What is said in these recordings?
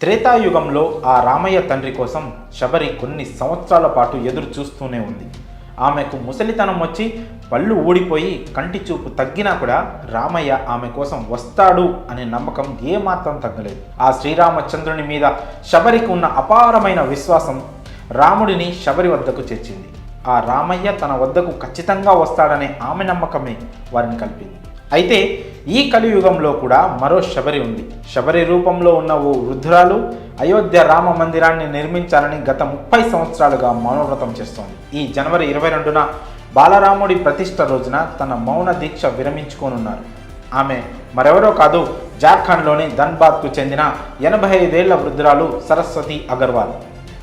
త్రేతాయుగంలో ఆ రామయ్య తండ్రి కోసం శబరి కొన్ని సంవత్సరాల పాటు ఎదురు చూస్తూనే ఉంది. ఆమెకు ముసలితనం వచ్చి పళ్ళు ఊడిపోయి కంటి చూపు తగ్గినా కూడా రామయ్య ఆమె కోసం వస్తాడు అనే నమ్మకం ఏమాత్రం తగ్గలేదు. ఆ శ్రీరామచంద్రుని మీద శబరికి ఉన్న అపారమైన విశ్వాసం రాముడిని శబరి వద్దకు చేర్చింది. ఆ రామయ్య తన వద్దకు ఖచ్చితంగా వస్తాడనే ఆమె నమ్మకమే వారిని కలిపింది. అయితే ఈ కలియుగంలో కూడా మరో శబరి ఉంది. శబరి రూపంలో ఉన్న ఓ వృద్ధురాలు అయోధ్య రామ మందిరాన్ని నిర్మించాలని గత 30 సంవత్సరాలుగా మౌనవ్రతం చేస్తోంది. ఈ జనవరి 22న బాలరాముడి ప్రతిష్ఠ రోజున తన మౌన దీక్ష విరమించుకోనున్నారు. ఆమె మరెవరో కాదు, జార్ఖండ్లోని ధన్బాద్కు చెందిన 85 ఏళ్ల వృద్ధురాలు సరస్వతి అగర్వాల్.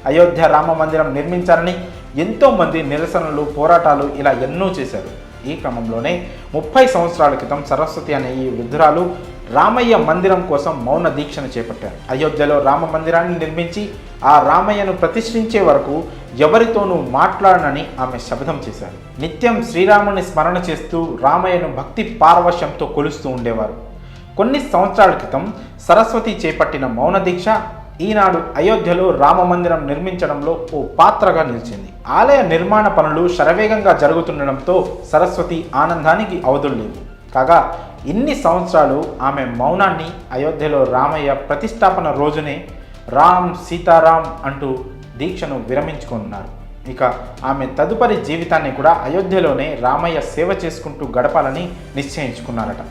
అయోధ్య రామ మందిరం నిర్మించాలని ఎంతోమంది నిరసనలు, పోరాటాలు ఇలా ఎన్నో చేశారు. ఈ క్రమంలోనే 30 సంవత్సరాల క్రితం సరస్వతి అనే ఈ వృద్ధురాలు రామయ్య మందిరం కోసం మౌన దీక్షను చేపట్టారు. అయోధ్యలో రామ మందిరాన్ని నిర్మించి ఆ రామయ్యను ప్రతిష్ఠించే వరకు ఎవరితోనూ మాట్లాడనని ఆమె శపథం చేశారు. నిత్యం శ్రీరాముని స్మరణ చేస్తూ రామయ్యను భక్తి పారవశ్యంతో కొలుస్తూ ఉండేవారు. కొన్ని సంవత్సరాల క్రితం సరస్వతి చేపట్టిన మౌన దీక్ష ఈనాడు అయోధ్యలో రామ మందిరం నిర్మించడంలో ఓ పాత్రగా నిలిచింది. ఆలయ నిర్మాణ పనులు శరవేగంగా జరుగుతుండడంతో సరస్వతి ఆనందానికి అవధులు లేవు. కాగా ఇన్ని సంవత్సరాలు ఆమె మౌనాన్ని అయోధ్యలో రామయ్య ప్రతిష్టాపన రోజునే రామ్ సీతారాం అంటూ దీక్షను విరమించుకున్నారు. ఇక ఆమె తదుపరి జీవితాన్ని కూడా అయోధ్యలోనే రామయ్య సేవ చేసుకుంటూ గడపాలని నిశ్చయించుకున్నారట.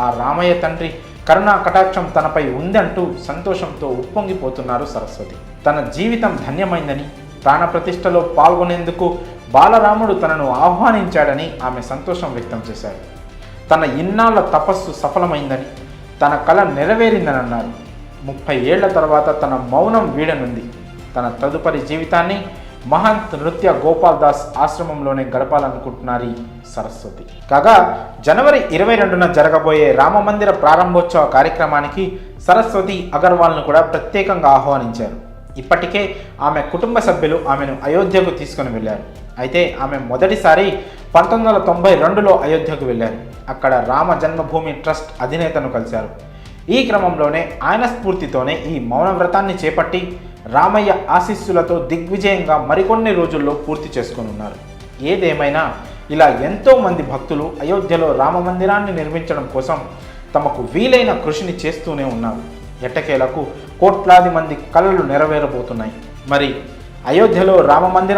ఆ రామయ్య తండ్రి కరుణా కటాక్షం తనపై ఉందంటూ సంతోషంతో ఉప్పొంగిపోతున్నారు సరస్వతి. తన జీవితం ధన్యమైందని, ప్రాణప్రతిష్ఠలో పాల్గొనేందుకు బాలరాముడు తనను ఆహ్వానించాడని ఆమె సంతోషం వ్యక్తం చేశారు. తన ఇన్నాళ్ల తపస్సు సఫలమైందని, తన కల నెరవేరిందని అన్నారు. 30 ఏళ్ల తర్వాత తన మౌనం వీడనుంది. తన తదుపరి జీవితాన్ని మహంత్ నృత్య గోపాల్ దాస్ ఆశ్రమంలోనే గడపాలనుకుంటున్నారు సరస్వతి. కాగా జనవరి 22న జరగబోయే రామమందిర ప్రారంభోత్సవ కార్యక్రమానికి సరస్వతి అగర్వాల్ను కూడా ప్రత్యేకంగా ఆహ్వానించారు. ఇప్పటికే ఆమె కుటుంబ సభ్యులు ఆమెను అయోధ్యకు తీసుకుని వెళ్ళారు. అయితే ఆమె మొదటిసారి 1992లో అయోధ్యకు వెళ్ళారు. అక్కడ రామ జన్మభూమి ట్రస్ట్ అధినేతను కలిశారు. ఈ క్రమంలోనే ఆయన స్ఫూర్తితోనే ఈ మౌన వ్రతాన్ని చేపట్టి రామయ్య ఆశీస్సులతో దిగ్విజయంగా మరికొన్ని రోజుల్లో పూర్తి చేసుకున్నారు. ఏదేమైనా ఇలా ఎంతోమంది భక్తులు అయోధ్యలో రామ మందిరాన్ని నిర్మించడం కోసం తమకు వీలైన కృషిని చేస్తూనే ఉన్నారు. ఎట్టకేలకు కోట్లాది మంది కలలు నెరవేరబోతున్నాయి. మరి అయోధ్యలో రామ మందిరం